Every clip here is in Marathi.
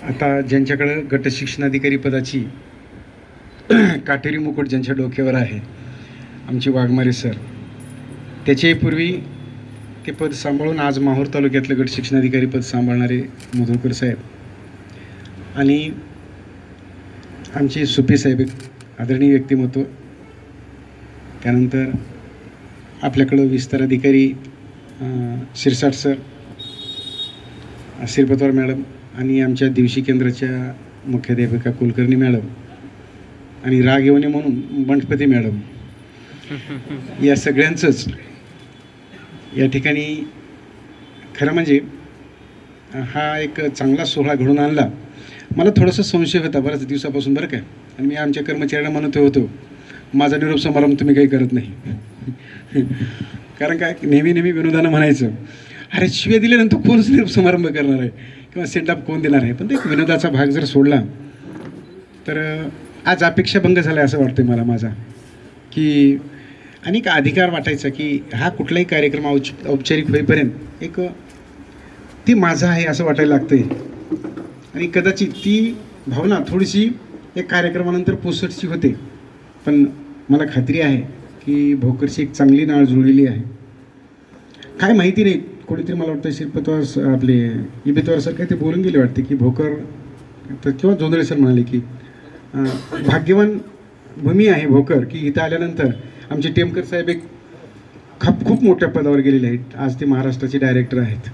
आता ज्यांच्याकडं गट शिक्षणाधिकारी पदाची काटेरी मुकुट ज्यांच्या डोक्यावर आहे, आमचे वाघमारे सर, त्याच्याही पूर्वी ते पद सांभाळून आज माहूर तालुक्यातलं गट शिक्षणाधिकारी पद सांभाळणारे मधुकर साहेब आणि आमचे सुपे साहेब, एक आदरणीय व्यक्तिमत्व. त्यानंतर आपल्याकडं विस्तार अधिकारी शिरसाट सर, श्रीपतवार मॅडम आणि आमच्या दिवशी केंद्राच्या मुख्याध्यापिका कुलकर्णी मॅडम आणि राग येऊ नये म्हणून बंडपती मॅडम, या सगळ्यांचंच या ठिकाणी खरं म्हणजे हा एक चांगला सोहळा घडून आणला. मला थोडासा संशय होता बऱ्याच दिवसापासून बरं काय, आणि मी आमच्या कर्मचाऱ्यांना म्हणत होतो माझा निरोप समारंभ तुम्ही काही करत नाही. कारण काय नेहमी विनोदानं म्हणायचं, अरे शिव्या दिल्यानंतर कोणच निरोप समारंभ करणार आहे किंवा सेंडअप कोण देणार आहे. पण ते विनोदाचा भाग जर सोडला तर आज अपेक्षाभंग झाला आहे असं वाटतं मला माझा, की आणि एक अधिकार वाटायचा की हा कुठलाही कार्यक्रम औपचारिक होईपर्यंत एक ती माझा आहे असं वाटायला लागतंय. आणि कदाचित ती भावना थोडीशी एक कार्यक्रमानंतर पुसटची होते, पण मला खात्री आहे की भोकरची एक चांगली नाळ जुळलेली आहे. काय माहिती नाही, कोणीतरी मला वाटतं श्रीपतवार आपले इबेतवार सर काय ते बोलून गेले वाटते की भोकर तर किंवा जोंधळे सर म्हणाले की भाग्यवान भूमी आहे भोकर, की इथं आल्यानंतर आमचे टेमकर साहेब एक खूप मोठ्या पदावर गेलेले आहेत. आज ते महाराष्ट्राचे डायरेक्टर आहेत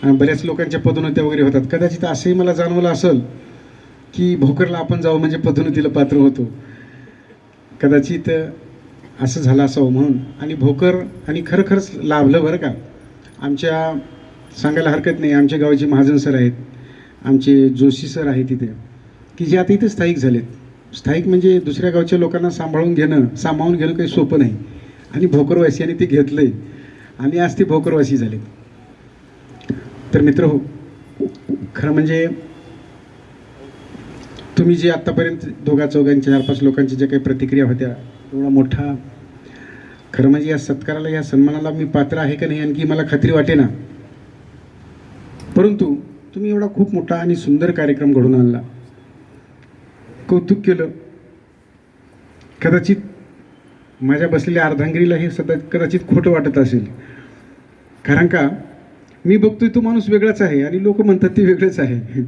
आणि बऱ्याच लोकांच्या पदोन्नत्या वगैरे होतात. कदाचित असंही मला जाणवलं असेल की भोकरला आपण जावं म्हणजे पदोन्नतीला पात्र होतो, कदाचित असं झालं असावं म्हणून. आणि भोकर आणि खरंच लाभलं बरं का. आमच्या सांगायला हरकत नाही, आमच्या गावाचे महाजन सर आहेत, आमचे जोशी सर आहेत तिथे, की जे आता इथे स्थायिक झालेत. स्थायिक म्हणजे दुसऱ्या गावच्या लोकांना सामावून घेणं काही सोपं नाही, आणि भोकरवासियांनी ते घेतलं आहे आणि आज ते भोकरवासी झाले. तर मित्र हो, खरं म्हणजे तुम्ही जे आत्तापर्यंत दोघा-चौघांच्या 4-5 लोकांच्या ज्या काही प्रतिक्रिया होत्या, एवढा मोठा खरं म्हणजे या सत्काराला या सन्मानाला मी पात्र आहे का नाही आणखी मला खात्री वाटे ना. परंतु तुम्ही एवढा खूप मोठा आणि सुंदर कार्यक्रम घडून आणला, कौतुक केलं. कदाचित माझ्या बसलेल्या अर्धांगिरीला हे कदाचित खोटं वाटत असेल, कारण का मी बघतोय तो माणूस वेगळाच आहे आणि लोक म्हणतात ते वेगळंच आहे.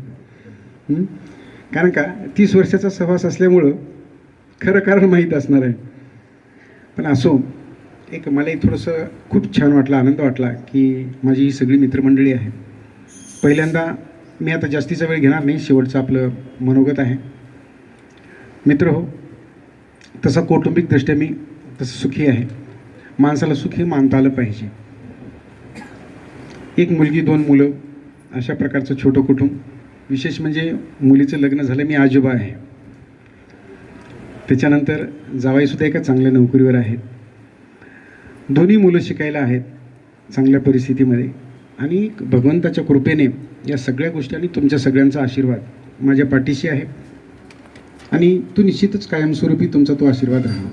कारण का 30 वर्षाचा सहवास असल्यामुळं खरं कारण माहीत असणार आहे. पण असो, एक मलाही थोडंसं खूप छान वाटलं, आनंद वाटला की माझी ही सगळी मित्रमंडळी आहे. पहिल्यांदा मी आता जास्तीचा वेळ घेणार नाही, शेवटचं आपलं मनोगत आहे. मित्र हो, तसा कौटुंबिकदृष्ट्या मी तसं सुखी आहे. माणसाला सुखी मानता आलं पाहिजे. एक मुलगी 2 मुलं अशा प्रकारचं छोटं कुटुंब. विशेष म्हणजे मुलीचं लग्न झालं, मी आजोबा आहे. त्याच्यानंतर जावाईसुद्धा एका चांगल्या नोकरीवर आहेत. दोन्ही मुलं शिकायला आहेत चांगल्या परिस्थितीमध्ये, आणि भगवंताच्या कृपेने या सगळ्या गोष्टी आणि तुमच्या सगळ्यांचा आशीर्वाद माझ्या पाठीशी आहे, आणि तो निश्चितच कायमस्वरूपी तुमचा तो आशीर्वाद राहा.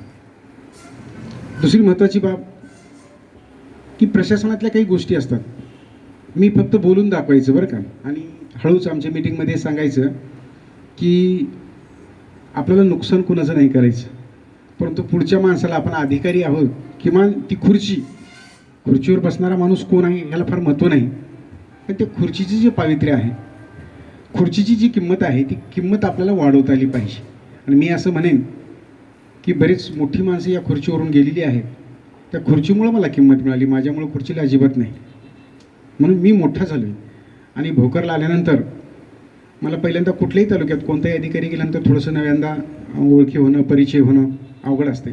दुसरी महत्त्वाची बाब की प्रशासनातल्या काही गोष्टी असतात, मी फक्त बोलून दाखवायचं बरं का, आणि हळूच आमच्या मीटिंगमध्ये सांगायचं की आपल्याला नुकसान कुणाचं नाही करायचं, परंतु पुढच्या माणसाला आपण अधिकारी आहोत, किमान ती खुर्चीवर बसणारा माणूस कोण आहे ह्याला फार महत्त्व नाही, पण त्या खुर्चीची जी पावित्र्य आहे, खुर्चीची जी किंमत आहे, ती किंमत आपल्याला वाढवता आली पाहिजे. आणि मी असं म्हणेन की बरीच मोठी माणसं या खुर्चीवरून गेलेली आहेत, त्या खुर्चीमुळं मला किंमत मिळाली, माझ्यामुळं खुर्चीला अजिबात नाही. म्हणून मी मोठा झालो आहे. आणि भोकरला आल्यानंतर मला पहिल्यांदा कुठल्याही तालुक्यात कोणताही अधिकारी गेल्यानंतर थोडंसं नव्यांदा ओळखी होणं, परिचय होणं अवघड असते.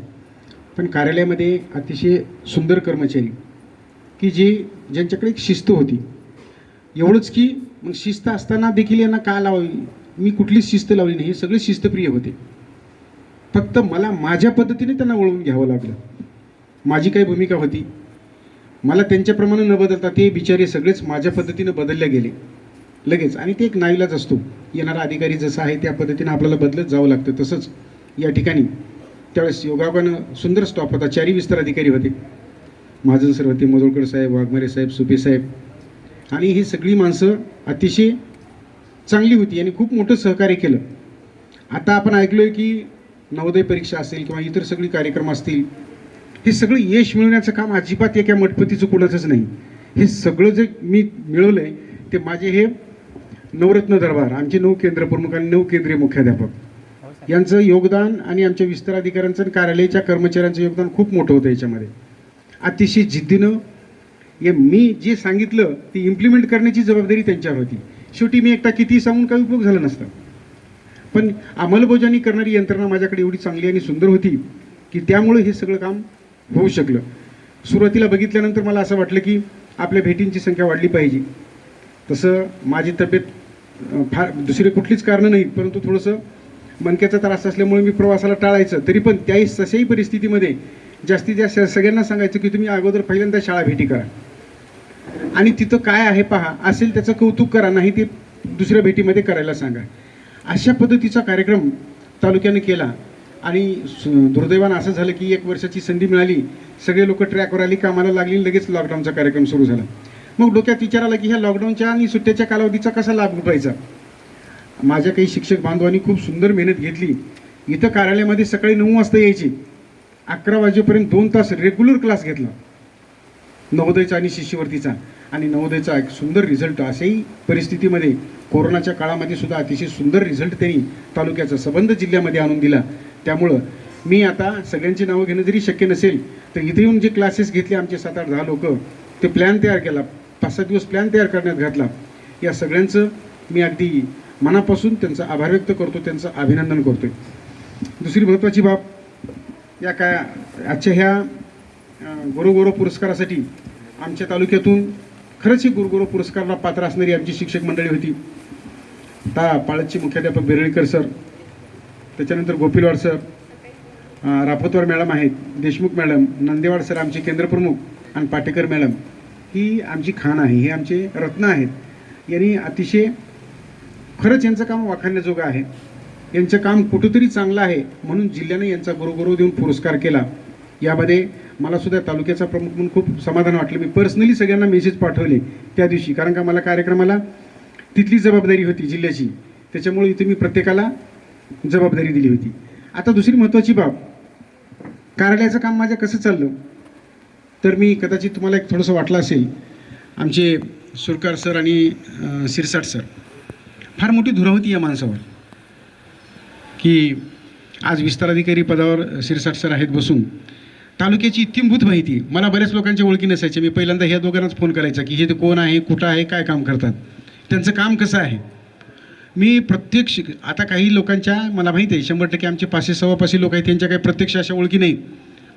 पण कार्यालयामध्ये अतिशय सुंदर कर्मचारी की ज्यांच्याकडे एक शिस्त होती. एवढंच की मग शिस्त असताना देखील यांना का लावावी, मी कुठलीच शिस्त लावली नाही, हे सगळे शिस्तप्रिय होते. फक्त मला माझ्या पद्धतीने त्यांना वळवून घ्यावं लागलं. माझी काही भूमिका होती, मला त्यांच्याप्रमाणे न बदलता ते बिचारे सगळेच माझ्या पद्धतीनं बदलले गेले लगेच. आणि ते एक नाईलाज असतो, येणारा अधिकारी जसा आहे त्या पद्धतीनं आपल्याला बदलत जावं लागतं. तसंच या ठिकाणी त्यावेळेस योगायोगानं सुंदर स्टॉप होता. 4ही विस्तार अधिकारी होते, महाजन सर होते, मजोळकर साहेब, वाघमारे साहेब, सुपे साहेब, आणि ही सगळी माणसं अतिशय चांगली होती आणि खूप मोठं सहकार्य केलं. आता आपण ऐकलोय की नवोदय परीक्षा असेल किंवा इतर सगळी कार्यक्रम असतील, हे सगळं यश मिळवण्याचं काम अजिबात एका मठपतीचं कोणाचंच नाही. हे सगळं जे मी मिळवलंय ते माझे हे नवरत्न दरबार, आमचे 9 केंद्र प्रमुख आणि 9 केंद्रीय मुख्याध्यापक यांचं योगदान आणि आमच्या विस्तार अधिकाऱ्यांचं आणि कार्यालयाच्या कर्मचाऱ्यांचं योगदान खूप मोठं होतं याच्यामध्ये. अतिशय जिद्दीनं मी जे सांगितलं ते इम्प्लिमेंट करण्याची जबाबदारी त्यांच्यावर होती. शेवटी मी एकटा किती सांगून काही उपयोग झाला नसता, पण अंमलबजावणी करणारी यंत्रणा माझ्याकडे एवढी चांगली आणि सुंदर होती की त्यामुळे हे सगळं काम होऊ शकलं. सुरुवातीला बघितल्यानंतर मला असं वाटलं की आपल्या भेटींची संख्या वाढली पाहिजे. तसं माझी तब्येत फार दुसरे कुठलीच कारणं नाहीत, परंतु थोडंसं मणक्याचा त्रास असल्यामुळे मी प्रवासाला टाळायचं. तरी पण त्याही तशाही परिस्थितीमध्ये जास्तीत जास्त सगळ्यांना सांगायचं की तुम्ही अगोदर पहिल्यांदा शाळा भेटी करा आणि तिथं काय आहे पहा, असेल त्याचं कौतुक करा, नाही ते दुसऱ्या भेटीमध्ये करायला सांगा. अशा पद्धतीचा कार्यक्रम तालुक्याने केला आणि दुर्दैवानं असं झालं की 1 वर्षाची संधी मिळाली, सगळे लोक ट्रॅकवर आली, कामाला लागली, लगेच लॉकडाऊनचा कार्यक्रम सुरू झाला. मग डोक्यात विचार आला की ह्या लॉकडाऊनच्या आणि सुट्ट्याच्या कालावधीचा कसा लाभ उठवायचा. माझ्या काही शिक्षक बांधवांनी खूप सुंदर मेहनत घेतली. इथं कार्यालयामध्ये सकाळी 9 वाजता यायची, 11 वाजेपर्यंत 2 तास रेग्युलर क्लास घेतला नवोदयचा आणि शिष्यवृत्तीचा, आणि नवोदयचा एक सुंदर रिझल्ट. अशाही परिस्थितीमध्ये कोरोनाच्या काळामध्ये सुद्धा अतिशय सुंदर रिझल्ट त्यांनी तालुक्याचा संबंध जिल्ह्यामध्ये आणून दिला. त्यामुळं मी आता सगळ्यांची नावं घेणं जरी शक्य नसेल तर इथे येऊन जे क्लासेस घेतले आमचे 7-8-10 लोक, ते प्लॅन तयार केला, 5-6 दिवस प्लॅन तयार करण्यात घातला. या सगळ्यांचं मी अगदी मनापासून त्यांचा आभार व्यक्त करतो, त्यांचं अभिनंदन करतोय. दुसरी महत्त्वाची बाब, या काय आजच्या ह्या गुरुगौरव पुरस्कारासाठी आमच्या तालुक्यातून खरंच ही गुरुगौरव पुरस्काराला पात्र असणारी आमची शिक्षक मंडळी होती. पाळतचे मुख्याध्यापक बेरळीकर सर, त्याच्यानंतर गोपिलवाड सर, राफतवार मॅडम आहेत, देशमुख मॅडम, नंदेवाड सर आमचे केंद्रप्रमुख, आणि पाटेकर मॅडम ही आमची खाण आहे, हे आमचे रत्न आहेत. यांनी अतिशय खरंच यांचं काम वाखाणण्याजोगं आहे. यांचं काम कुठंतरी चांगलं आहे म्हणून जिल्ह्याने यांचा गुरुगौरव देऊन पुरस्कार केला. यामध्ये मला सुद्धा तालुक्याचा प्रमुख म्हणून खूप समाधान वाटलं. मी पर्सनली सगळ्यांना मेसेज पाठवले त्या दिवशी, कारण का मला कार्यक्रमाला तिथली जबाबदारी होती जिल्ह्याची, त्याच्यामुळे इथे मी प्रत्येकाला जबाबदारी दिली होती. आता दुसरी महत्त्वाची बाब, कार्यालयाचं काम माझं कसं चाललं तर मी कदाचित तुम्हाला एक थोडंसं वाटलं असेल, आमचे सुरकार सर आणि शिरसाट सर फार मोठी धुरा होती या माणसावर की आज विस्तार अधिकारी पदावर शिरसाट सर आहेत बसून. तालुक्याची इत्थंभूत माहिती मला बऱ्याच लोकांच्या ओळखी नसायच्या. मी पहिल्यांदा ह्या दोघांनाच फोन करायचा की हे कोण आहे, कुठं आहे, काय काम करतात, त्यांचं काम कसं आहे. मी प्रत्यक्ष आता काही लोकांच्या मला माहिती आहे 100% आमचे 500-525 लोक आहेत, त्यांच्या काही प्रत्यक्ष अशा ओळखी नाहीत,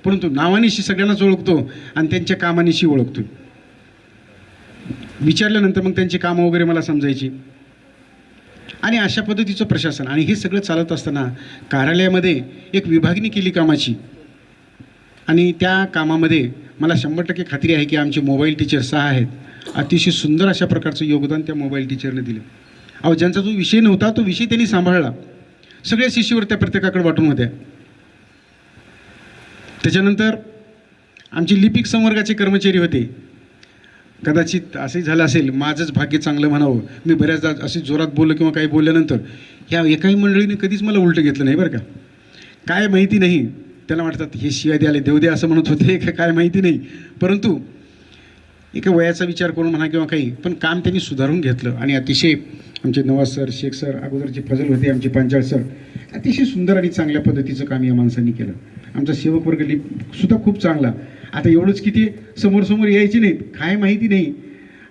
परंतु नावानिशी सगळ्यांनाच ओळखतो आणि त्यांच्या कामानिशी ओळखतो. विचारल्यानंतर मग त्यांची कामं वगैरे मला समजायची. आणि अशा पद्धतीचं प्रशासन, आणि हे सगळं चालत असताना कार्यालयामध्ये एक विभागणी केली कामाची, आणि त्या कामामध्ये मला 100% खात्री आहे की आमचे मोबाईल टीचर 6 आहेत, अतिशय सुंदर अशा प्रकारचं योगदान त्या मोबाईल टीचरने दिलं. ज्यांचा जो विषय नव्हता तो विषय त्यांनी सांभाळला. सगळ्या शिष्यवृत्त्या प्रत्येकाकडे वाटून होत्या. त्याच्यानंतर आमचे लिपिक संवर्गाचे कर्मचारी होते. कदाचित असंही झालं असेल, माझंच भाग्य चांगलं म्हणावं, मी बऱ्याचदा असे जोरात बोललो किंवा काही बोलल्यानंतर ह्या एकाही मंडळीने कधीच मला उलटं घेतलं नाही बरं का. काय माहिती नाही, त्यांना वाटतात हे शिवाय द्याले देऊ दे असं म्हणत होते का काय माहिती नाही, परंतु एका वयाचा विचार करून म्हणा किंवा काही, पण काम त्यांनी सुधारून घेतलं. आणि अतिशय आमचे नवाज सर, शेख सर, अगोदरचे फजल होते आमचे पांचाळ सर, अतिशय सुंदर आणि चांगल्या पद्धतीचं काम या माणसांनी केलं. आमचा सेवक वर्ग सुद्धा खूप चांगला. आता एवढंच की ते समोर यायचे नाहीत, काय माहिती नाही,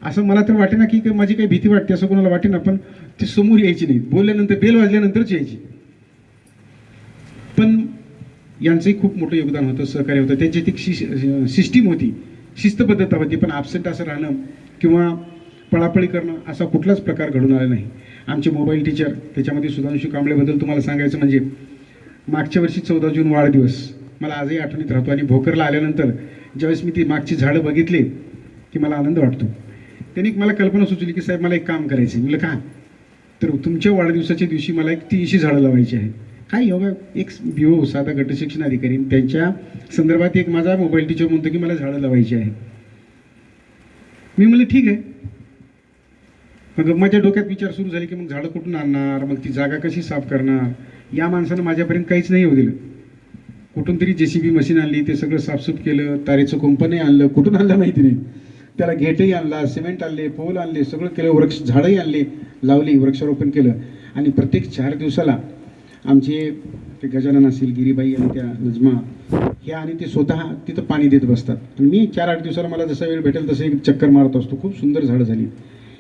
असं मला तर वाटे ना की माझी काही भीती वाटते असं कोणाला वाटे ना, पण ते समोर यायचे नाहीत, बोलल्यानंतर बेल वाजल्यानंतरच यायची. पण यांचंही खूप मोठं योगदान होतं, सहकार्य होतं. त्यांची ती सिस्टीम होती, शिस्तबद्धता होती, पण ॲबसेंट असं राहणं किंवा पळापळी करणं असा कुठलाच प्रकार घडून आला नाही. आमचे मोबाईल टीचर, त्याच्यामध्ये सुधांशू कांबळेबद्दल तुम्हाला सांगायचं म्हणजे मागच्या वर्षी 14 जून वाढदिवस मला आजही आठवणीत राहतो. आणि भोकरला आल्यानंतर ज्यावेळेस मी ती मागची झाडं बघितली की मला आनंद वाटतो. त्यांनी मला कल्पना सुचवली की साहेब मला एक काम करायचं. म्हटलं का, तर तुमच्या वाढदिवसाच्या दिवशी मला एक 300 झाडं लावायची आहे. काय योगा, एक BO साधा गट शिक्षण अधिकारी, त्यांच्या संदर्भात एक माझा मोबाईल टीचर म्हणतो की मला झाडं लावायची आहे. मी म्हणलं ठीक आहे. मग माझ्या डोक्यात विचार सुरू झाले की मग झाडं कुठून आणणार, मग ती जागा कशी साफ करणार. या माणसानं माझ्यापर्यंत काहीच नाही येऊ दिलं. कुठून तरी JCB मशीन आणली, ते सगळं साफसूफ केलं, तारेचं कुंपणही आणलं, कुठून आणलं माहिती नाही, त्याला गेटही आणला, सिमेंट आणले, पोल आणले, सगळं केलं, वृक्ष झाडंही आणली, लावली, वृक्षारोपण केलं. आणि प्रत्येक 4 दिवसाला आमचे ते गजानन असेल, गिरीबाई आणि त्या नजमा ह्या आणि ते स्वतः तिथं पाणी देत बसतात. आणि मी 4-8 दिवसाला मला जसा वेळ भेटेल तसं एक चक्कर मारत असतो. खूप सुंदर झाडं झाली.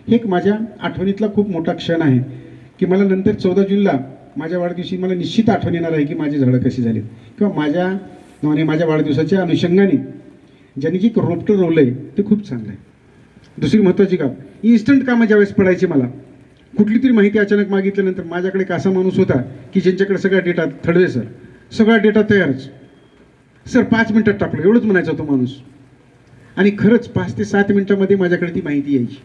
हे एक माझ्या आठवणीतला खूप मोठा क्षण आहे की मला नंतर 14 जूनला माझ्या वाढदिवशी मला निश्चित आठवण येणार आहे की माझी झाडं कशी झालीत, किंवा माझ्या वाढदिवसाच्या अनुषंगाने ज्यांनी जी रोपटं रोवलं आहे ते खूप चांगलं आहे. दुसरी महत्त्वाची काम, इन्स्टंट कामं ज्यावेळेस पडायची, मला कुठली तरी माहिती अचानक मागितल्यानंतर माझ्याकडे एक असा माणूस होता की ज्यांच्याकडे सगळा डेटा, थडवे सर, सगळा डेटा तयारच सर, 5 मिनिटात टाकलो एवढंच म्हणायचा तो माणूस. आणि खरंच 5 ते 7 मिनिटामध्ये माझ्याकडे ती माहिती यायची.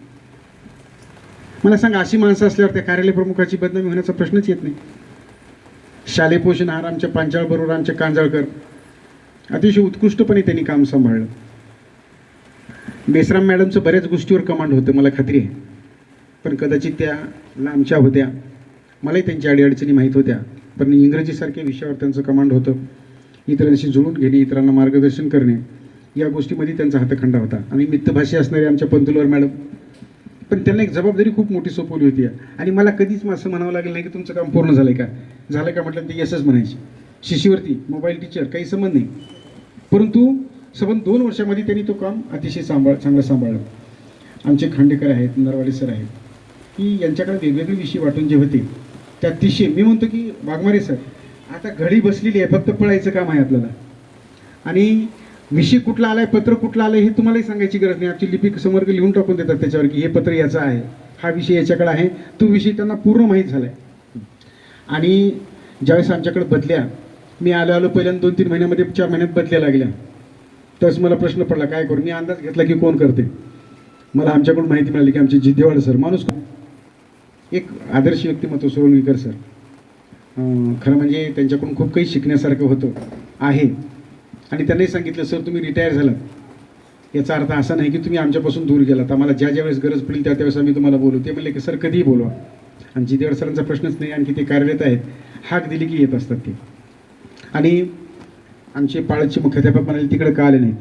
मला सांगा, अशी माणसं असल्यावर त्या कार्यालय प्रमुखाची बदनामी होण्याचा प्रश्नच येत नाही. शालेय पोषण आहार आमच्या पांचाळबरोबर आमचे कांजाळकर अतिशय उत्कृष्टपणे त्यांनी काम सांभाळलं. मेसराम मॅडमचं बऱ्याच गोष्टीवर कमांड होतं, मला खात्री आहे, पण कदाचित त्या लांबच्या होत्या, मलाही त्यांच्या अडीअडचणी माहीत होत्या, पण इंग्रजीसारख्या विषयावर त्यांचं कमांड होतं. इतरांशी जुळून घेणे, इतरांना मार्गदर्शन करणे, या गोष्टीमध्ये त्यांचा हातखंडा होता. आणि मितभाषी असणारे आमच्या पंतुलवर मॅडम, पण त्यांना एक जबाबदारी खूप मोठी सोपवली होती. आणि मला कधीच असं म्हणावं लागेल नाही की तुमचं काम पूर्ण झालं का म्हटलं ते यसच म्हणायचे. शिष्यवृत्ती, मोबाईल टीचर, काही संबंध नाही, परंतु सबंध 2 वर्षामध्ये त्यांनी तो काम अतिशय चांगलं सांभाळलं. आमचे खांडेकर आहेत, नरवाडे सर आहेत, की यांच्याकडे वेगवेगळे विषय वाटून जे होते ते अतिशय, मी म्हणतो की वाघमारे सर आता घडी बसलेली आहे, फक्त पळायचं काम आहे आपल्याला. आणि विषय कुठला आलाय, पत्र कुठलं आलंय हे तुम्हालाही सांगायची गरज नाही. आमची लिपिक समोर लिहून टाकून देतात त्याच्यावर की हे पत्र याचं आहे, हा विषय याच्याकडे आहे, तो विषय त्यांना पूर्ण माहीत झाला आहे. आणि ज्यावेळेस आमच्याकडे बदल्या, मी आलो पहिल्यांदा 2-3 महिन्यामध्ये 4 महिन्यात बदल्या लागल्या, त्यावेळेस मला प्रश्न पडला काय करू. मी अंदाज घेतला की कोण करते. मला आमच्याकडून माहिती मिळाली की आमचे जिद्देवाड सर, माणूस एक आदर्श व्यक्तिमत्व, सोळणवीकर सर, खरं म्हणजे त्यांच्याकडून खूप काही शिकण्यासारखं होतं आहे. आणि त्यांनाही सांगितलं, सर तुम्ही रिटायर झाला याचा अर्थ असा नाही की तुम्ही आमच्यापासून दूर गेलात, आम्हाला ज्या वेळेस गरज पडेल त्यावेळेस आम्ही तुम्हाला बोलू. ते म्हणले की सर कधीही बोलवा. आणि जिद्देवाड सरांचा प्रश्नच नाही, आणखी ते कार्यरत आहेत, हाक दिली की येत असतात ते. आणि आमचे पाळतचे मुख्याध्यापक म्हणाले तिकडे का आले नाहीत.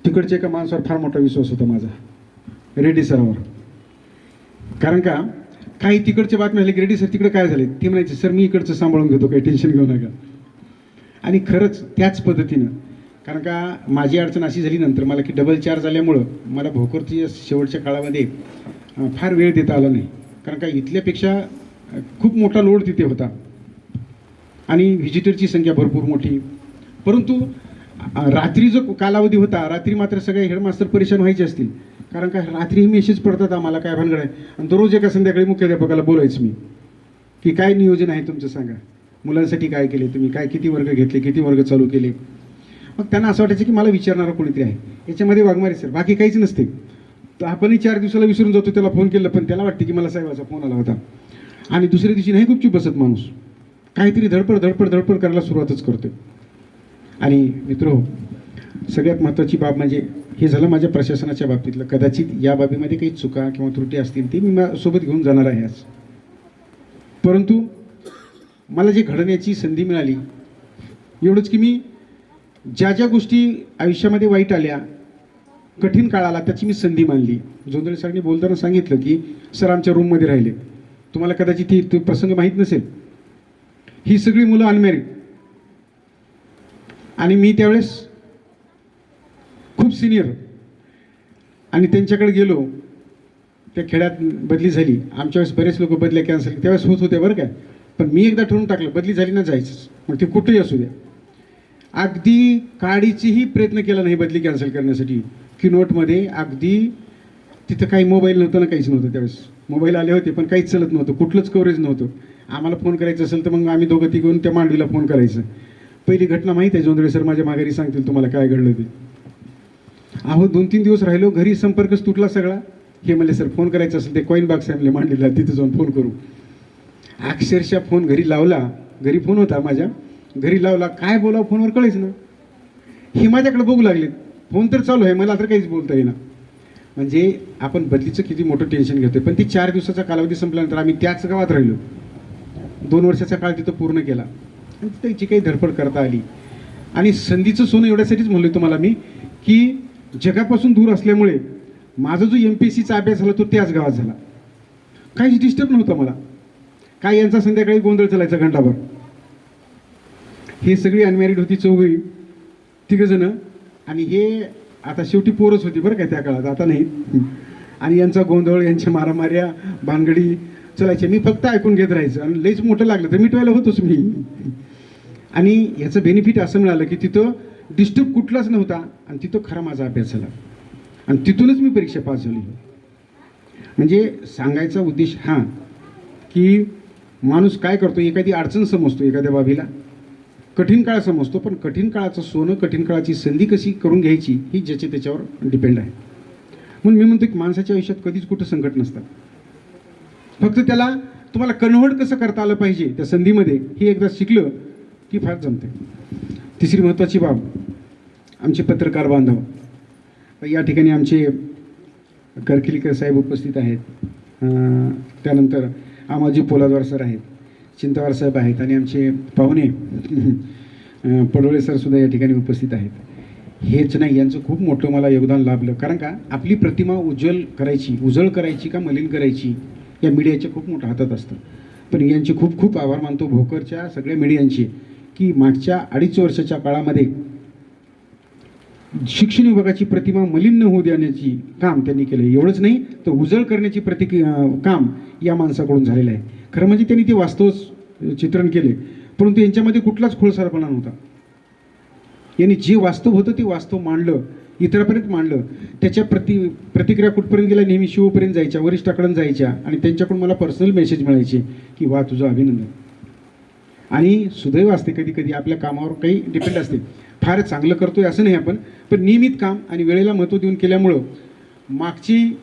तिकडच्या एका माणसावर फार मोठा विश्वास होता माझा, रेड्डी सरावर. कारण का काही तिकडच्या बातम्या झाली की रेड्डी सर तिकडे काय झाले, ते म्हणायचे सर मी इकडचं सांभाळून घेतो, काही टेन्शन घेऊ नका. आणि खरंच त्याच पद्धतीनं, कारण का माझी अडचण अशी झाली नंतर मला की डबल चार्ज आल्यामुळं मला भोकरच्या शेवटच्या काळामध्ये फार वेळ देता आला नाही. कारण का इथल्यापेक्षा खूप मोठा लोड तिथे होता आणि व्हिजिटरची संख्या भरपूर मोठी. परंतु रात्री जो कालावधी होता, रात्री मात्र सगळे हेडमास्तर परेशान व्हायचे असतील, कारण का रात्रीही मेसेज पडतात आम्हाला काय भानगड आहे. आणि दररोज एका संध्याकाळी मुख्याध्यापकाला बोलायचं मी की काय नियोजन आहे तुमचं, सांगा मुलांसाठी काय केले तुम्ही, काय किती वर्ग घेतले, किती वर्ग चालू केले. मग त्यांना असं वाटायचं की मला विचारणारं कोणीतरी आहे. याच्यामध्ये वाघमारे सर, बाकी काहीच नसते. तर आपणही 4 दिवसाला विसरून जातो, त्याला फोन केला पण त्याला वाटते की मला साहेबाचा फोन आला होता. आणि दुसऱ्या दिवशी नाही गुपचूप बसत माणूस, काहीतरी धडपड करायला सुरुवातच करतो. आणि मित्रो, सगळ्यात महत्त्वाची बाब म्हणजे हे झालं माझ्या प्रशासनाच्या बाबतीतलं. कदाचित या बाबीमध्ये काही चुका किंवा त्रुटी असतील ती मी सोबत घेऊन जाणार आहे आज. परंतु मला जे घडण्याची संधी मिळाली एवढंच की मी ज्या गोष्टी आयुष्यामध्ये वाईट आल्या, कठीण काळ आला, त्याची मी संधी मानली. जोंधळे सरांनी बोलताना सांगितलं की सर आमच्या रूममध्ये राहिले, तुम्हाला कदाचित ही प्रसंग माहीत नसेल, ही सगळी मुलं अनमॅरिड. आणि मी त्यावेळेस खूप सिनियर, आणि त्यांच्याकडे गेलो. त्या खेड्यात बदली झाली, आमच्या वेळेस बरेच लोक बदल्या कॅन्सल त्यावेळेस होत होते बरं काय, पण मी एकदा ठरवून टाकलं बदली झाली ना जायचंच, मग ते कुठेही असू द्या. अगदी काडीचीही प्रयत्न केला नाही बदली कॅन्सल करण्यासाठी. की नोटमध्ये अगदी तिथं काही मोबाईल नव्हतं ना, काहीच नव्हतं त्यावेळेस. मोबाईल आले होते पण काहीच चालत नव्हतं, कुठलंच कव्हरेज नव्हतं. आम्हाला फोन करायचं असेल तर मग आम्ही दोघं तिघून त्या मांडवीला फोन करायचं. पहिली घटना माहीत आहे, जोंधळे सर माझ्या माघारी सांगतील तुम्हाला काय घडलं ते. अहो 2-3 दिवस राहिलो, घरी संपर्कच तुटला सगळा. हे म्हणले सर फोन करायचं असेल ते कॉईन बॉक्स आहे म्हणले मांडवीला, तिथं जाऊन फोन करू. अक्षरशः फोन घरी लावला, घरी फोन होता माझ्या, घरी लावला, काय बोलावं फोनवर कळायचं ना. हे माझ्याकडे बघू लागले, फोन तर चालू आहे, मला तर काहीच बोलता येईना. म्हणजे आपण बदलीचं किती मोठं टेन्शन घेतोय, पण ती 4 दिवसाचा कालावधी संपल्यानंतर आम्ही त्याच गावात राहिलो. 2 वर्षाचा काळ तिथं पूर्ण केला आणि तिथं जी काही धडपड करता आली. आणि संधीचं सोनं एवढ्यासाठीच म्हणलोय तुम्हाला मी, की जगापासून दूर असल्यामुळे माझा जो MPSCचा अभ्यास झाला तो त्याच गावात झाला. काहीच डिस्टर्ब नव्हतं मला. काय यांचा संध्याकाळी गोंधळ चालायचा घंटाभर. हे सगळी अनमॅरिड होती, चौघही, तिघजणं. आणि हे आता शेवटी पोरच होती बरं काय त्या काळात, आता नाही. आणि यांचा गोंधळ, यांच्या मारामाऱ्या, भानगडी चलायचे. मी फक्त ऐकून घेत राहायचं आणि लईच मोठं लागलं तर मिटवायला होतोच मी. आणि याचं बेनिफिट असं मिळालं की तिथं डिस्टर्ब कुठलाच नव्हता आणि तिथं खरा माझा अभ्यास झाला आणि तिथूनच मी परीक्षा पास झाली. म्हणजे सांगायचा उद्देश हा की माणूस काय करतो, एखादी अडचण समजतो, एखाद्या बाबीला कठीण काळ समजतो, पण कठीण काळाचं सोनं, कठीण काळाची संधी कशी करून घ्यायची ही ज्याच्या त्याच्यावर डिपेंड आहे. म्हणून मी म्हणतो की माणसाच्या आयुष्यात कधीच कुठं संकट नसतं, फक्त त्याला तुम्हाला कन्व्हर्ट कसं करता आलं पाहिजे त्या संधीमध्ये हे एकदा शिकलं की फार जमते. तिसरी महत्त्वाची बाब, आमचे पत्रकार बांधव, या ठिकाणी आमचे करकिलीकर साहेब उपस्थित आहेत, त्यानंतर आमाजी पोलादवार सर आहेत, चिंतावार साहेब आहेत आणि आमचे पाहुणे पडोळे सरसुद्धा या ठिकाणी उपस्थित आहेत. हेच नाही, यांचं खूप मोठं मला योगदान लाभलं. कारण का आपली प्रतिमा उजळ करायची का मलिन करायची या मीडियाच्या खूप मोठ्या हातात असतं. पण यांचे खूप खूप आभार मानतो भोकरच्या सगळ्या मीडियांचे की मागच्या 2.5 वर्षाच्या काळामध्ये शिक्षण विभागाची प्रतिमा मलिन न होऊ देण्याची काम त्यांनी केलं. एवढंच नाही तर उजळ करण्याची काम या माणसाकडून झालेलं आहे. खरं म्हणजे त्यांनी ते वास्तव चित्रण केले, परंतु यांच्यामध्ये कुठलाच खोडसारपणा नव्हता. यांनी जे वास्तव होतं ते वास्तव मांडलं, इतरांपर्यंत मांडलं. त्याच्या प्रतिक्रिया कुठपर्यंत गेल्या, नेहमी शिवपर्यंत जायच्या, वरिष्ठाकडून जायच्या आणि त्यांच्याकडून मला पर्सनल मेसेज मिळायचे की वा तुझं अभिनंदन. आणि सुदैव असते कधी कधी आपल्या कामावर काही डिपेंड असते. फार चांगलं करतोय असं नाही आपण, पण नियमित काम आणि वेळेला महत्त्व देऊन केल्यामुळं मागची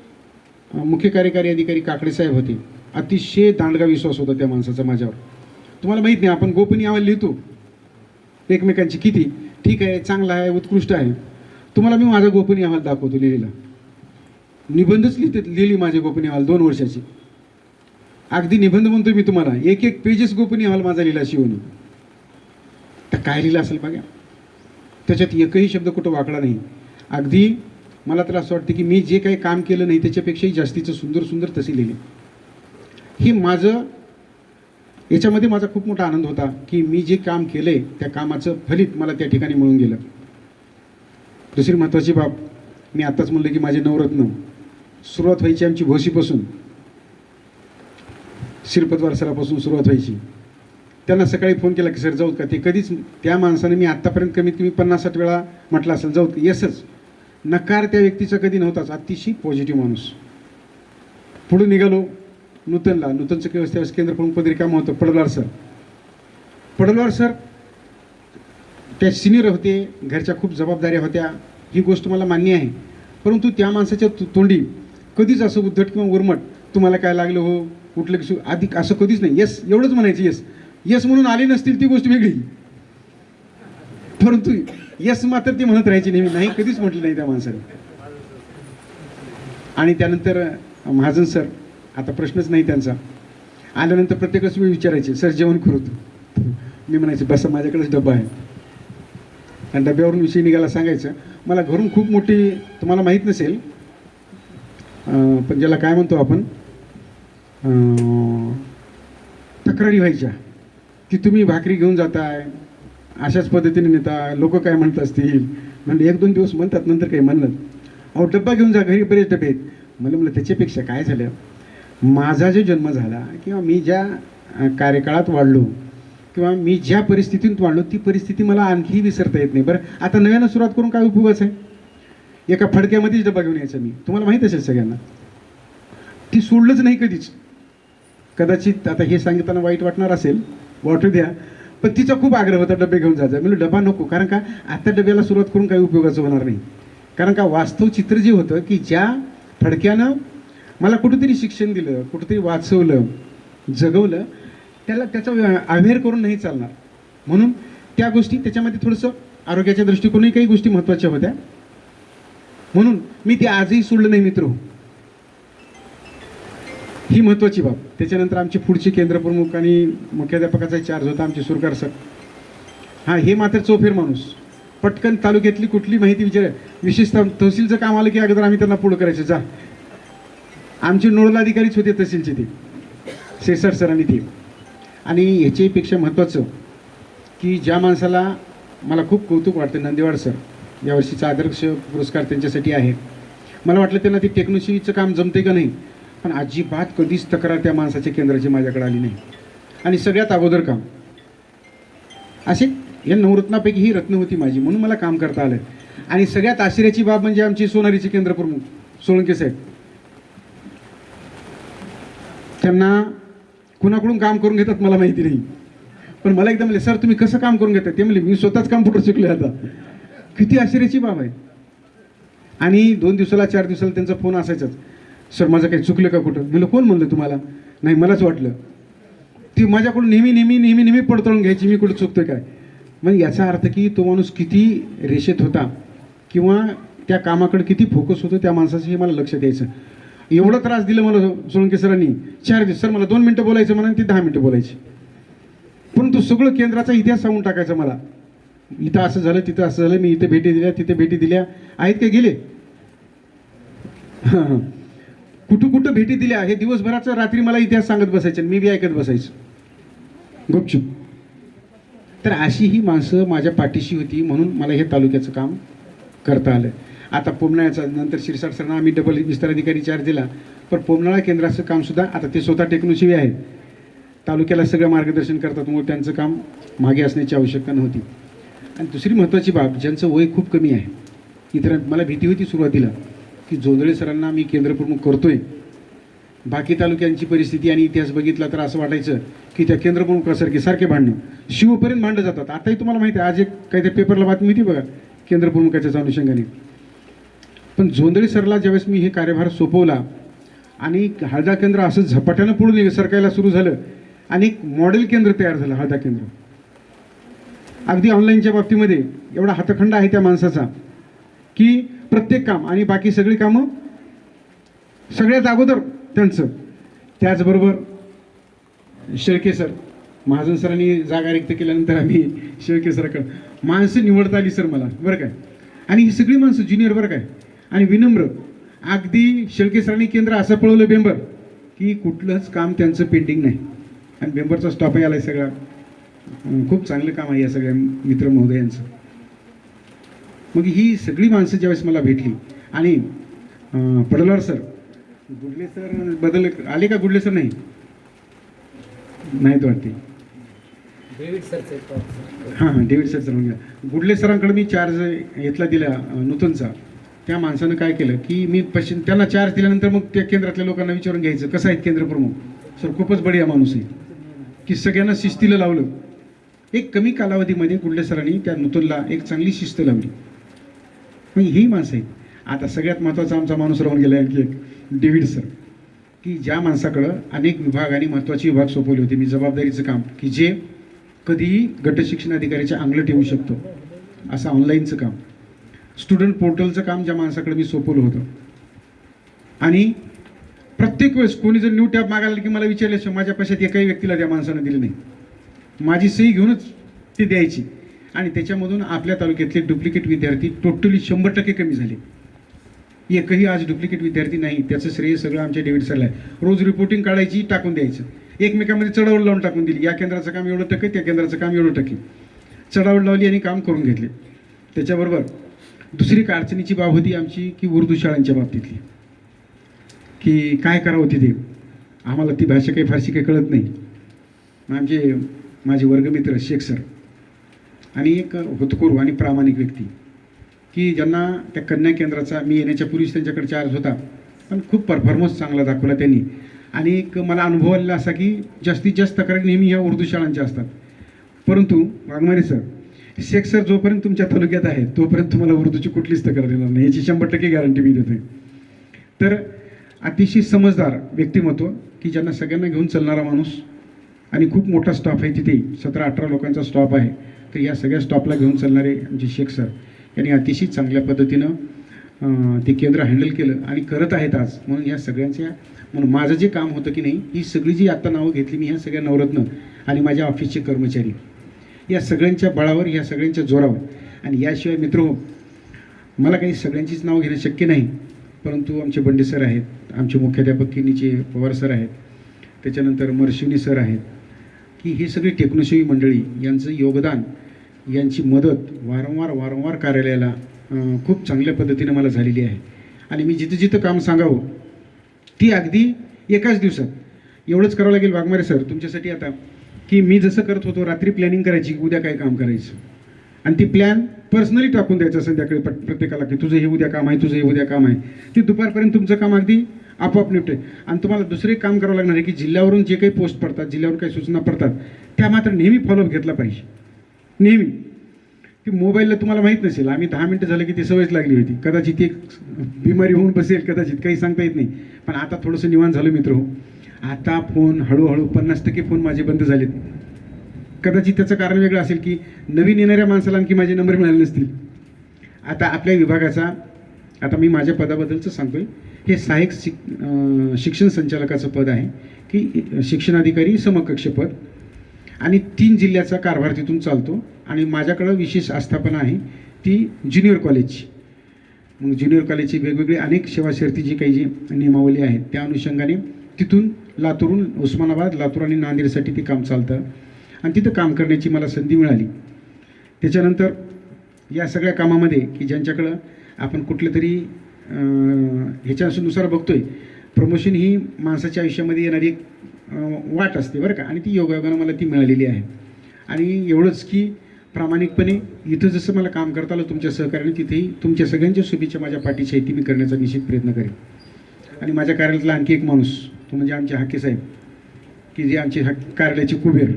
मुख्य कार्यकारी अधिकारी काकडे साहेब होते, अतिशय दांडगा विश्वास होता त्या माणसाचा माझ्यावर. तुम्हाला माहीत नाही, आपण गोपनीय अहवाल लिहितो एकमेकांची, किती ठीक आहे, चांगला आहे, उत्कृष्ट आहे. तुम्हाला मी माझा गोपनीय अहवाल दाखवतो लिहिलेला, निबंधच लिहिली माझे गोपनीय अहवाल 2 वर्षाची. अगदी निबंध म्हणतो मी तुम्हाला, 1-1 पेजेस गोपनीय अहवाल माझा लिहिला शिवनी. तर काय लिहिलं असेल बघा, त्याच्यात एकही शब्द कुठं वाकडा नाही. अगदी मला तर असं वाटतं की मी जे काही काम केलं नाही त्याच्यापेक्षाही जास्तीचं सुंदर सुंदर तसे लिहिले. हे माझं, याच्यामध्ये माझा खूप मोठा आनंद होता की मी जे काम केलंय त्या कामाचं फलित मला त्या ठिकाणी मिळून गेलं. दुसरी महत्त्वाची बाब, मी आत्ताच म्हणलं की माझे नवरत्न सुरुवात व्हायची आमची भोशीपासून, श्रीपतवार सरापासून सुरुवात व्हायची. त्यांना सकाळी फोन केला की सर जाऊत का, ते कधीच, त्या माणसाने मी आत्तापर्यंत कमीत कमी 50-60 वेळा म्हटलं असेल जाऊत, येसच. नकार त्या व्यक्तीचा कधी नव्हताच. अतिशय पॉझिटिव्ह माणूस. पुढे निघालो नूतनला, नूतनचं त्यावेळेस केंद्र प्रमुख पदी काम होतं पडलवार सर त्या सिनियर होते, घरच्या खूप जबाबदाऱ्या होत्या, ही गोष्ट मला मान्य आहे. परंतु त्या माणसाच्या तोंडी कधीच असं उद्धट किंवा उर्मट तुम्हाला काय लागलं हो, कुठलं की आधी असं कधीच नाही. येस एवढंच म्हणायचं, येस येस म्हणून आले नसतील ती गोष्ट वेगळी, परंतु येस मात्र ते म्हणत राहायचे नेहमी, नाही कधीच म्हटलं नाही त्या माणसाने. आणि त्यानंतर महाजन सर, आता प्रश्नच नाही त्यांचा. आल्यानंतर प्रत्येकच मी विचारायचे सर जेवण करू, मी म्हणायचे बसा माझ्याकडेच डबा आहे. आणि डब्यावरून विषय निघायला सांगायचं. मला घरून खूप मोठी, तुम्हाला माहीत नसेल पण ज्याला काय म्हणतो आपण, तक्रारी व्हायच्या की तुम्ही भाकरी घेऊन जाताय, अशाच पद्धतीने नेता, लोक काय म्हणत असतील. म्हणजे 1-2 दिवस म्हणतात, नंतर काही म्हणलं अहो डब्बा घेऊन जा, घरी बरेच डबे आहेत. म्हणलं त्याच्यापेक्षा काय झालं, माझा जो जन्म झाला किंवा मी ज्या कार्यकाळात वाढलो किंवा मी ज्या परिस्थितीत वाढलो ती परिस्थिती मला आणखी विसरता येत नाही. बरं आता नव्यानं सुरुवात करून काय उपयोगाचं आहे. एका फडक्यामध्येच डबा घेऊन यायचा मी, तुम्हाला माहीत असेल सगळ्यांना. ती सोडलंच नाही कधीच. कदाचित आता हे सांगितताना वाईट वाटणार असेल, वाटू द्या, पण तिचा खूप आग्रह होता डबे घेऊन जायचा. म्हणजे डबा नको, कारण का आता डब्याला सुरुवात करून काही उपयोगाचं होणार नाही. कारण का वास्तव चित्र जे होतं की ज्या फडक्यानं मला कुठंतरी शिक्षण दिलं, कुठंतरी वाचवलं, जगवलं, त्याचा अवेअर करून नाही चालणार. म्हणून त्या गोष्टी, त्याच्यामध्ये थोडंसं आरोग्याच्या दृष्टिकोनाने काही गोष्टी महत्त्वाच्या होत्या. म्हणून मी ते आजही सोडलं नाही मित्र. ही महत्त्वाची बाब. त्याच्यानंतर आमचे पुढचे केंद्रप्रमुख आणि मुख्याध्यापकाचा चार्ज होता आमचे सुरकार सर. हां, हे मात्र चौफेर माणूस. पटकन तालुक्यातली कुठली माहिती विचार, विशेषतः तहसीलचं काम आलं की अगोदर आम्ही त्यांना पुढं करायचं. जा, आमचे नोडल अधिकारीच होते तहसीलचे ते शेषार सरांनी ते. आणि ह्याच्यापेक्षा महत्त्वाचं की ज्या माणसाला मला खूप कौतुक वाटतं, नंदेवाड सर, यावर्षीचा आदर्श पुरस्कार त्यांच्यासाठी आहे. मला वाटलं त्यांना ते टेक्नॉलॉजीचं काम जमते का नाही, पण अजिबात कधीच तक्रार त्या माणसाच्या केंद्राची माझ्याकडे आली नाही. आणि सगळ्यात अगोदर काम असे या नवरत्नापैकी ही रत्न होती माझी, म्हणून मला काम करता आलं. आणि सगळ्यात आश्चर्याची बाब म्हणजे आमचे सोनारीचे केंद्रप्रमुख सोळंके साहेब. त्यांना कुणाकडून काम करून घेतात मला माहिती नाही, पण मला एकदा म्हणले, सर तुम्ही कसं काम करून घेतात? ते म्हणले, मी स्वतःच कॉम्प्युटर शिकलो आता. किती आश्चर्याची बाब आहे. आणि 2 दिवसाला 4 दिवसाला त्यांचा फोन असायचाच, सर माझं काही चुकलं का कुठं? म्हणलं कोण म्हणलं तुम्हाला? नाही मलाच वाटलं. ती माझ्याकडून नेहमी नेहमी नेहमी नेहमी पडताळून घ्यायची मी कुठं चुकतोय काय. मग याचा अर्थ की तो माणूस किती रेषेत होता किंवा त्या कामाकडे किती फोकस होतं त्या माणसाचं हे मला लक्ष द्यायचं. एवढा त्रास दिलं मला सोळंके सरांनी. 4 दिवस, सर मला 2 मिनटं बोलायचं म्हणून ते 10 मिनटं बोलायचे. परंतु सगळं केंद्राचा इतिहास सांगून टाकायचं मला. इथं असं झालं, तिथं असं झालं, मी इथे भेटी दिल्या, तिथे भेटी दिल्या, आहेत का गेले? हां, कुठं कुठं भेटी दिल्या हे दिवसभराचं रात्री मला इतिहास सांगत बसायचे, मी बी ऐकत बसायचं गुपचूप. तर अशी ही माणसं माझ्या पाठीशी होती, म्हणून मला हे तालुक्याचं काम करता आलं. आता पोमनाळ्याचा नंतर शिरसाट सरांना आम्ही डबल विस्तार अधिकारी चार्ज दिला, पण पोमनाळा केंद्राचं कामसुद्धा आता ते स्वतः टेक्नॉलॉजी आहेत, तालुक्याला सगळं मार्गदर्शन करतात, त्यामुळे त्यांचं काम मागे असण्याची आवश्यकता नव्हती. आणि दुसरी महत्त्वाची बाब, ज्यांचं वय खूप कमी आहे, इतर मला भीती होती सुरुवातीला की जोंधळे सरांना मी केंद्रप्रमुख करतोय, बाकी तालुक्यांची परिस्थिती आणि इतिहास बघितला तर असं वाटायचं की त्या केंद्रप्रमुखासारखे सारखे भांडणं शिवपर्यंत भांडलं जातात. आताही तुम्हाला माहिती आहे, आज एक काहीतरी पेपरला बातमी होती बघा केंद्रप्रमुखाच्या अनुषंगाने. पण जोंधळे सरला ज्यावेळेस मी हे कार्यभार सोपवला आणि हळदा केंद्र असं झपाट्यानं पुढे सरकायला सुरू झालं आणि एक मॉडेल केंद्र तयार झालं हळदा केंद्र. अगदी ऑनलाईनच्या बाबतीमध्ये एवढा हातखंडा आहे त्या माणसाचा की प्रत्येक काम आणि बाकी सगळी कामं सगळ्यात अगोदर त्यांचं. त्याचबरोबर शेळके सर, महाजन सरांनी जागा रिक्त केल्यानंतर आम्ही शेळके सराकडं माणसं निवडता आली सर मला, बरं काय. आणि ही सगळी माणसं ज्युनियर बरं काय आणि विनम्र. अगदी शेळके सरांनी केंद्र असं पळवलं बेंबर की कुठलंच काम त्यांचं पेंडिंग नाही. आणि बेंबरचा स्टॉपही आला आहे सगळा. खूप चांगलं काम आहे या सगळ्या मित्र महोदयांचं. मग ही सगळी माणसं ज्यावेळेस मला भेटली आणि पडलार सर, गुडले सर बदल आले का? गुडले सर नाहीत वाटते. हां, डेव्हिड सर म्हणूया. गुडले सरांकडे मी चार्ज घेतला दिला नूतनचा. त्या माणसानं काय केलं की मी त्यांना चार्ज दिल्यानंतर मग त्या केंद्रातल्या लोकांना विचारून घ्यायचं कसं आहेत केंद्रप्रमुख. सर खूपच बढिया माणूस आहे की सगळ्यांना शिस्तीला लावलं. एक कमी कालावधीमध्ये गुडले सरांनी त्या नूतनला एक चांगली शिस्त लावली. मग ही माणसं आहेत. आता सगळ्यात महत्त्वाचा आमचा माणूस राहून गेला आणखी एक, डेव्हिड सर, की ज्या माणसाकडं अनेक विभाग आणि महत्त्वाचे विभाग सोपवले होते मी, जबाबदारीचं काम की जे कधीही गटशिक्षण अधिकाऱ्याच्या अंगलट येऊ शकतो असं ऑनलाईनचं काम, स्टुडंट पोर्टलचं काम ज्या माणसाकडे मी सोपवलं होतं. आणि प्रत्येक वेळेस कोणी जर न्यू टॅब मागायला की मला विचारल्याशिवाय माझ्या पैशात एकाही व्यक्तीला त्या माणसानं दिलं नाही. माझी सही घेऊनच ती द्यायची. आणि त्याच्यामधून आपल्या तालुक्यातले डुप्लिकेट विद्यार्थी टोटली 100% कमी झाले. एकही आज डुप्लिकेट विद्यार्थी नाही. त्याचं श्रेय सगळं आमच्या डेव्हिड सरला आहे. रोज रिपोर्टिंग काढायची, टाकून द्यायचं, एकमेकांमध्ये चढावड लावून टाकून दिली. या केंद्राचं काम एवढं टक्के, त्या केंद्राचं काम एवढं टक्के, चढावड लावली आणि काम करून घेतले. त्याच्याबरोबर दुसरी एक अडचणीची बाब होती आमची की उर्दू शाळांच्या बाबतीतली, की काय करावं तिथे. आम्हाला ती भाषा काही फारशी काही कळत नाही. माझे वर्गमित्र शेख सर आणि एक होतकरू आणि प्रामाणिक व्यक्ती की ज्यांना त्या कन्या केंद्राचा मी येण्याच्या पूर्वीच त्यांच्याकडे चार्ज होता, पण खूप परफॉर्मन्स चांगला दाखवला त्यांनी. आणि एक मला अनुभव आलेला असा की जास्तीत जास्त तक्रारी नेहमी ह्या उर्दू शाळांच्या असतात. परंतु वाघमारे सर, शेख सर जोपर्यंत तुमच्या तालुक्यात आहे तोपर्यंत तुम्हाला उर्दूची कुठलीच तक्रार येणार नाही, याची 100% गॅरंटी मी देतोय. तर अतिशय समजदार व्यक्तिमत्व की ज्यांना सगळ्यांना घेऊन चालणारा माणूस आणि खूप मोठा स्टॉफ आहे तिथे, 17-18 लोकांचा स्टॉफ आहे. तर या सगळ्या स्टॉपला घेऊन चालणारे आमचे शेख सर यांनी अतिशय चांगल्या पद्धतीनं ते केंद्र हँडल केलं आणि करत आहेत आज. म्हणून या सगळ्यांच्या म्हणून माझं जे काम होतं की नाही, ही सगळी जी आत्ता नावं घेतली मी, ह्या सगळ्या नवरत्न आणि माझ्या ऑफिसचे कर्मचारी, या सगळ्यांच्या बळावर, या सगळ्यांच्या जोरावर. आणि याशिवाय मित्र, मला काही सगळ्यांचीच नावं घेणं शक्य नाही, परंतु आमचे बंडे सर आहेत, आमचे मुख्याध्यापक किनीचे पवार सर आहेत, त्याच्यानंतर मर्शिवनी सर आहेत, की ही सगळी टेक्नोसेवी मंडळी, यांचं योगदान, यांची मदत वारंवार कार्यालयाला खूप चांगल्या पद्धतीने मला झालेली आहे. आणि मी जिथं जिथं काम सांगावं ती अगदी एकाच दिवसात एवढंच करावं लागेल वाघमारे सर तुमच्यासाठी आता, की मी जसं करत होतो रात्री प्लॅनिंग करायची उद्या काय काम करायचं, आणि ती प्लॅन पर्सनली टाकून द्यायचं संध्याकाळी प्रत्येकाला, की तुझं हे उद्या काम आहे, तुझं हे उद्या काम आहे. ती दुपारपर्यंत तुमचं काम अगदी आपोआप निपटे. आणि तुम्हाला दुसरं एक काम करावं लागणार आहे, की जिल्ह्यावरून जे काही पोस्ट पडतात, जिल्ह्यावर काही सूचना पडतात, त्या मात्र नेहमी फॉलोअप घेतला पाहिजे. नेहमी की मोबाईलला तुम्हाला माहीत नसेल, आम्ही 10 मिनटं झालं की ती सवयच लागली होती, कदाचित एक बिमारी होऊन बसेल, कदाचित काही सांगता येत नाही. पण आता थोडंसं निवांत झालं मित्र. आता फोन हळूहळू 50% फोन माझे बंद झालेत. कदाचित त्याचं कारण वेगळं असेल, की नवीन येणाऱ्या माणसाला आणखी माझे नंबर मिळाले नसतील. आता आपल्या विभागाचा, आता मी माझ्या पदाबद्दलचं सांगतो आहे, हे सहाय्यक शिक्षण संचालकाचं पद आहे, की शिक्षणाधिकारी समकक्ष पद, आणि 3 जिल्ह्याचा कारभार तिथून चालतो. आणि माझ्याकडं विशेष आस्थापना आहे ती ज्युनियर कॉलेजची. मग ज्युनियर कॉलेजची वेगवेगळी अनेक सेवा शर्ती जी काही जी नियमावली आहेत, त्या अनुषंगाने तिथून लातूरून उस्मानाबाद, लातूर आणि नांदेडसाठी ते काम चालतं, आणि तिथं काम करण्याची मला संधी मिळाली. त्याच्यानंतर या सगळ्या कामामध्ये, की ज्यांच्याकडं आपण कुठलं तरी ह्याच्यानुसार बघतोय, प्रमोशन ही माणसाच्या आयुष्यामध्ये येणारी एक वाट असते बरं का, आणि ती योगायोगानं मला ती मिळालेली आहे. आणि एवढंच की प्रामाणिकपणे इथं जसं मला काम करता आलं तुमच्या सहकार्याने, तिथेही तुमच्या सगळ्यांच्या शुभेच्छा माझ्या पाठीशी आहे, ती मी करण्याचा निश्चित प्रयत्न करेन. आणि माझ्या कार्यालयातला आणखी एक माणूस, तो म्हणजे आमचे हाके साहेब, की जे आमचे कार्यालयाचे कुबेर,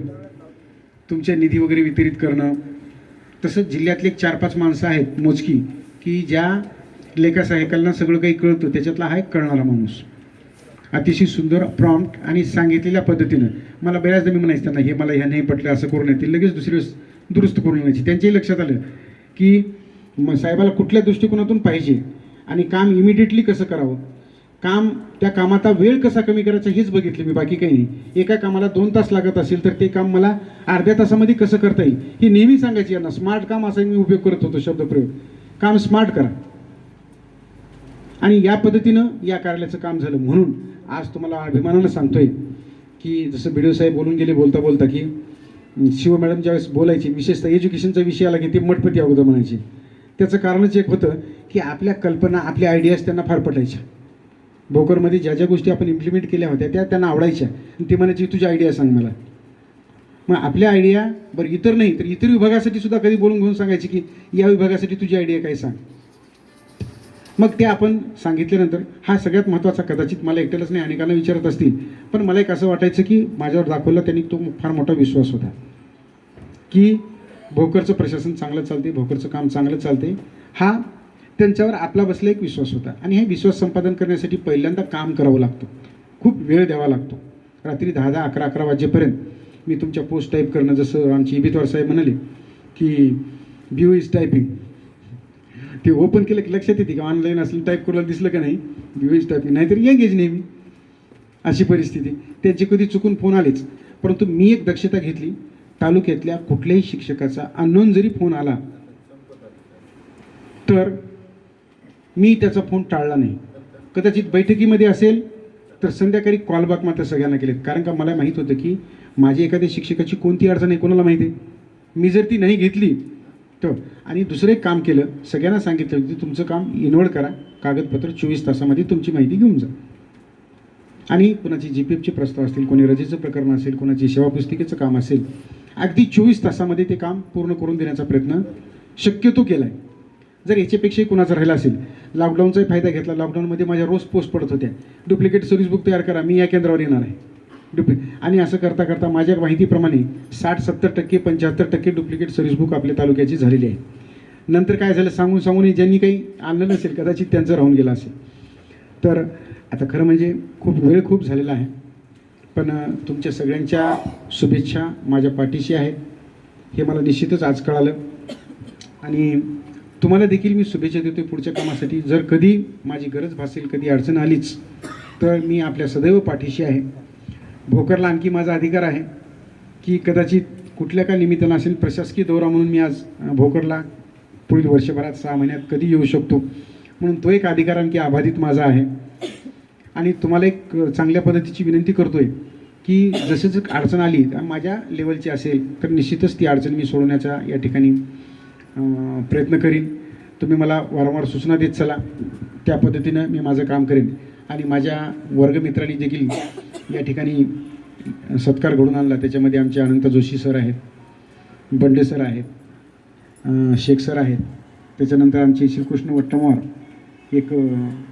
तुमच्या निधी वगैरे वितरित करणं. तसंच जिल्ह्यातले 4-5 माणसं आहेत मोजकी, की ज्या लेखासहायकांना सगळं काही कळतं, त्याच्यातला हा एक कळणारा माणूस. अतिशय सुंदर प्रॉम्प्ट आणि सांगितलेल्या पद्धतीनं. मला बऱ्याचदा मी म्हणायचं त्यांना, हे मला ह्या नाही पटलं, असं करू नये, ते लगेच दुसरी वेळेस दुरुस्त करून आणायची. त्यांच्याही लक्षात आलं की साहेबाला कुठल्या दृष्टिकोनातून पाहिजे आणि काम इमिडिएटली कसं करावं, काम त्या कामाचा वेळ कसा कमी करायचा हेच बघितलं मी, बाकी काही नाही. एका कामाला 2 तास लागत असेल तर ते काम मला अर्ध्या तासामध्ये कसं करता येईल हे नेहमी सांगायचे यांना. स्मार्ट काम असा मी उपयोग करत होतो शब्दप्रयोग, काम स्मार्ट करा. आणि या पद्धतीनं या कार्यालयाचं काम झालं. म्हणून आज तुम्हाला अभिमानानं सांगतोय की जसं बीडीओ साहेब बोलून गेले बोलता बोलता, की शिव मॅडम ज्यावेळेस बोलायची, विशेषतः एज्युकेशनचा विषय आला की ते मठपती अगोदर म्हणायचे. त्याचं कारणच एक होतं की आपल्या कल्पना, आपल्या आयडियाज त्यांना फार पटायच्या. भोकरमध्ये ज्या ज्या गोष्टी आपण इम्प्लिमेंट केल्या होत्या त्या त्यांना आवडायच्या, आणि ते म्हणायचे तुझ्या आयडिया सांग मला. मग आपल्या आयडिया बरं इतर नाही तर इतर विभागासाठी सुद्धा कधी बोलून घेऊन सांगायचे की या विभागासाठी तुझी आयडिया काय सांग. मग ते आपण सांगितल्यानंतर हा सगळ्यात महत्त्वाचा, कदाचित मला एकट्यालाच नाही अनेकांना विचारत असतील, पण मला एक असं वाटायचं की माझ्यावर दाखवला त्यांनी तो फार मोठा विश्वास होता की भोकरचं प्रशासन चांगलं चालते, भोकरचं काम चांगलं चालते, हा त्यांच्यावर आपला बसला एक विश्वास होता. आणि हे विश्वास संपादन करण्यासाठी पहिल्यांदा काम करावं लागतं, खूप वेळ द्यावा लागतो. रात्री 10-10, 11-11 वाजेपर्यंत मी तुमच्या पोस्ट टाईप करणं, जसं आमचे इबितवार साहेब म्हणाले की बीओ इज टायपिंग, ते ओपन केलं की लक्षात येते की ऑनलाईन असलं टाईप करायला दिसलं का नाही, बीओ इज टायपिंग, नाहीतर एंगेज नेहमी. अशी परिस्थिती. त्यांचे कधी चुकून फोन आलेच, परंतु मी एक दक्षता घेतली, तालुक्यातल्या कुठल्याही शिक्षकाचा अननोन जरी फोन आला तर मी त्याचा फोन टाळला नाही. कदाचित बैठकीमध्ये असेल तर संध्याकाळी कॉलबॅक मात्र सगळ्यांना केलेत, कारण का मला माहीत होतं की माझी एखाद्या शिक्षकाची कोणती अडचण आहे कोणाला माहिती आहे. मी जर ती नाही घेतली तर, आणि दुसरं एक काम केलं, सगळ्यांना सांगितलं की तुमचं काम इन्व्हॉल्व करा, कागदपत्र 24 तासामध्ये तुमची माहिती घेऊन जा. आणि कोणाची GPFचे प्रस्ताव असतील, कोणी रजेचं प्रकरण असेल, कोणाची सेवा पुस्तिकेचं काम असेल, अगदी 24 तासामध्ये ते काम पूर्ण करून देण्याचा प्रयत्न शक्यतो केला आहे. जर याच्यापेक्षाही कुणाचा राहिला असेल, लॉकडाऊनचाही फायदा घेतला. लॉकडाऊनमध्ये माझ्या रोज पोस्ट पडत होत्या, डुप्लिकेट सर्व्हिस बुक तयार करा, मी या केंद्रावर येणार आहे. आणि असं करता करता माझ्या माहितीप्रमाणे 60-70%, 75% डुप्लिकेट सर्व्हिस बुक आपल्या तालुक्याची झालेली आहे. नंतर काय झालं सांगून सांगून ज्यांनी काही आणलं नसेल कदाचित त्यांचं राहून गेलं असेल. तर आता खरं म्हणजे वेळ खूप झालेला आहे, पण तुमच्या सगळ्यांच्या शुभेच्छा माझ्या पाठीशी आहेत हे मला निश्चितच आज कळालं. आणि तुम्हाला देखील मी शुभेच्छा देतो पुढच्या कामासाठी. जर कधी माझी गरज भासेल, कधी अडचण आलीच तर मी आपल्या सदैव पाठीशी आहे. भोकरला आणखी माझा अधिकार आहे की कदाचित कुठल्या का निमित्तानं असेल प्रशासकीय दौरा म्हणून मी आज भोकरला पुढील वर्षभरात 6 महिन्यात कधी येऊ शकतो, म्हणून तो एक अधिकार आणखी अबाधित माझा आहे. आणि तुम्हाला एक चांगल्या पद्धतीची विनंती करतो आहे की जसं अडचण आली माझ्या लेवलची असेल तर निश्चितच ती अडचण मी सोडवण्याचा या ठिकाणी प्रयत्न करीन. तुम्ही मला वारंवार सूचना देत चला, त्या पद्धतीनं मी माझं काम करेन. आणि माझ्या वर्गमित्रांनी देखील या ठिकाणी सत्कार घडून आणला. त्याच्यामध्ये आमचे अनंत जोशी सर आहेत, बंडे सर आहेत, शेख सर आहेत. त्याच्यानंतर आमचे श्रीकृष्ण वट्टमवार, एक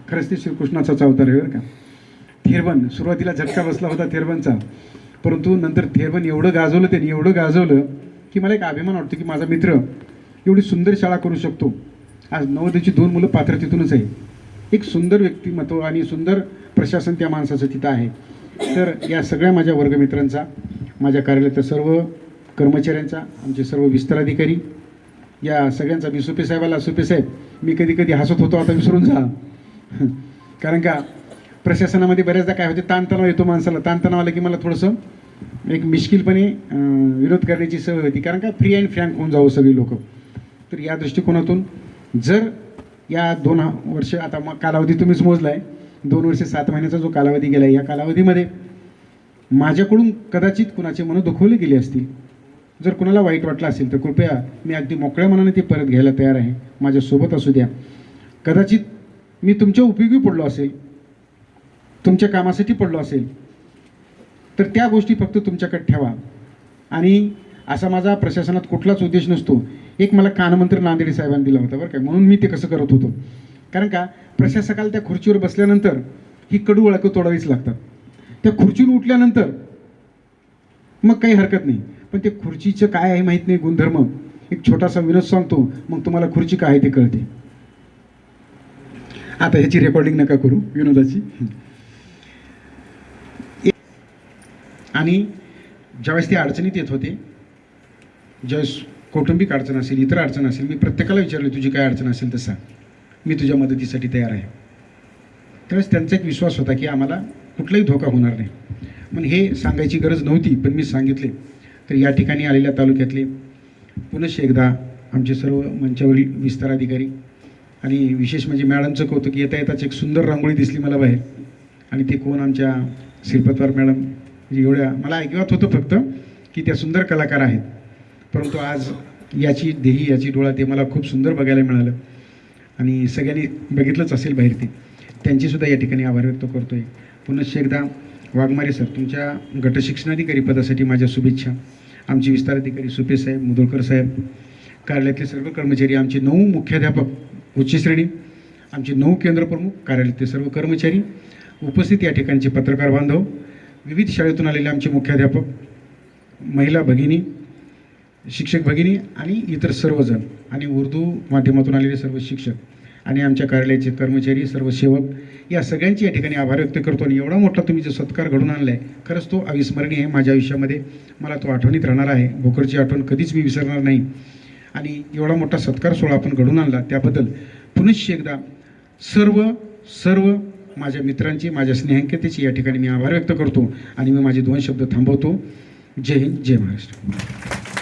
खरंच ते श्रीकृष्णाचाच अवतार आहे बरं का. थेरबन सुरुवातीला झटका बसला होता थेरबनचा, परंतु नंतर थेरबन एवढं गाजवलं त्यांनी, एवढं गाजवलं की मला एक अभिमान वाटतो की माझा मित्र एवढी सुंदर शाळा करू शकतो. आज नवोदयची 2 मुलं पात्र तिथूनच आहे. एक सुंदर व्यक्तिमत्व आणि सुंदर प्रशासन त्या माणसाचं तिथं आहे. तर या सगळ्या माझ्या वर्गमित्रांचा, माझ्या कार्यालयातल्या सर्व कर्मचाऱ्यांचा, आमचे सर्व विस्तार अधिकारी, या सगळ्यांचा, मी सुपे साहेबाला, सुपे साहेब मी कधी कधी हसत होतो, आता विसरून जा. कारण का प्रशासनामध्ये बऱ्याचदा काय होते, ताणतणाव येतो माणसाला. ताणतणाव आलं की मला थोडंसं एक मिश्किलपणे विरोध करण्याची सवय होती, कारण का फ्री अँड फ्रँक होऊन जावं सगळी लोक. तर या दृष्टिकोनातून जर या 2 वर्ष आता मग कालावधी तुम्हीच मोजला आहे, 2 वर्ष 7 महिन्याचा जो कालावधी गेला आहे, या कालावधीमध्ये माझ्याकडून कदाचित कुणाचे मनं दुखवले गेले असतील. जर कुणाला वाईट वाटलं असेल तर कृपया, मी अगदी मोकळ्या मनाने ते परत घ्यायला तयार आहे. माझ्यासोबत असू द्या. कदाचित मी तुमच्या उपयोगी पडलो असेल, तुमच्या कामासाठी पडलो असेल, तर त्या गोष्टी फक्त तुमच्याकडे ठेवा. आणि असा माझा प्रशासनात कुठलाच उद्देश नसतो. एक मला कानमंत्र नांदेडे साहेबांनी दिला होता बरं काय, म्हणून मी ते कसं करत होतो. कारण का प्रशासकाला त्या खुर्चीवर बसल्यानंतर ही कडू ओळख तोडावीच लागतात. त्या खुर्चीवर उठल्यानंतर मग काही हरकत नाही, पण ते खुर्चीचं काय आहे माहीत नाही गुणधर्म. एक छोटासा विनोद सांगतो, मग तुम्हाला खुर्ची काय आहे ते कळते. आता ह्याची रेकॉर्डिंग नका करू विनोदाची. आणि ज्यावेळेस ते अडचणीत येत होते, ज्यावेळेस कौटुंबिक अडचण असेल, इतर अडचण असेल, मी प्रत्येकाला विचारले तुझी काय अडचण असेल तर सांग, मी तुझ्या मदतीसाठी तयार आहे. त्यावेळेस त्यांचा एक विश्वास होता की आम्हाला कुठलाही धोका होणार नाही. मग हे सांगायची गरज नव्हती, पण मी सांगितले. तर या ठिकाणी आलेल्या तालुक्यातले पुनश्च एकदा आमचे सर्व मंचावरील विस्तार अधिकारी, आणि विशेष म्हणजे मॅडमचं कौतुक, येता येताच एक सुंदर रांगोळी दिसली मला बाहेर. आणि ते कोण, आमच्या श्रीपतवार मॅडम. म्हणजे एवढ्या मला ऐकवत होतं फक्त की त्या सुंदर कलाकार आहेत, परंतु आज याची देही, याची डोळा, ते मला खूप सुंदर बघायला मिळालं. आणि सगळ्यांनी बघितलंच असेल बाहेर ते. त्यांचीसुद्धा या ठिकाणी आभार व्यक्त करतो आहे. पुनश्च एकदा वाघमारे सर, तुमच्या गटशिक्षणाधिकारी पदासाठी माझ्या शुभेच्छा. आमचे विस्तार अधिकारी सुपे साहेब, मुदोळकर साहेब, कार्यालयातले सर्व कर्मचारी, आमचे 9 मुख्याध्यापक उच्च श्रेणी, आमचे 9 केंद्रप्रमुख, कार्यालयातले सर्व कर्मचारी, उपस्थित या ठिकाणचे पत्रकार बांधव, विविध शाळेतून आलेले आमचे मुख्याध्यापक, महिला भगिनी, शिक्षक भगिनी आणि इतर सर्वजण, आणि उर्दू माध्यमातून आलेले सर्व शिक्षक, आणि आमच्या कार्यालयाचे कर्मचारी, सर्व सेवक, या सगळ्यांची या ठिकाणी आभार व्यक्त करतो. आणि एवढा मोठा तुम्ही जो सत्कार घडून आणला आहे, खरंच तो अविस्मरणीय आहे माझ्या आयुष्यामध्ये. मला तो आठवणीत राहणार आहे. भोकरची आठवण कधीच मी विसरणार नाही. आणि एवढा मोठा सत्कार सोहळा आपण घडून आणला, त्याबद्दल पुनश्च एकदा सर्व माझ्या मित्रांची, माझ्या स्नेहांकितेची या ठिकाणी मी आभार व्यक्त करतो. आणि मी माझे 2 शब्द थांबवतो. जय हिंद, जय महाराष्ट्र.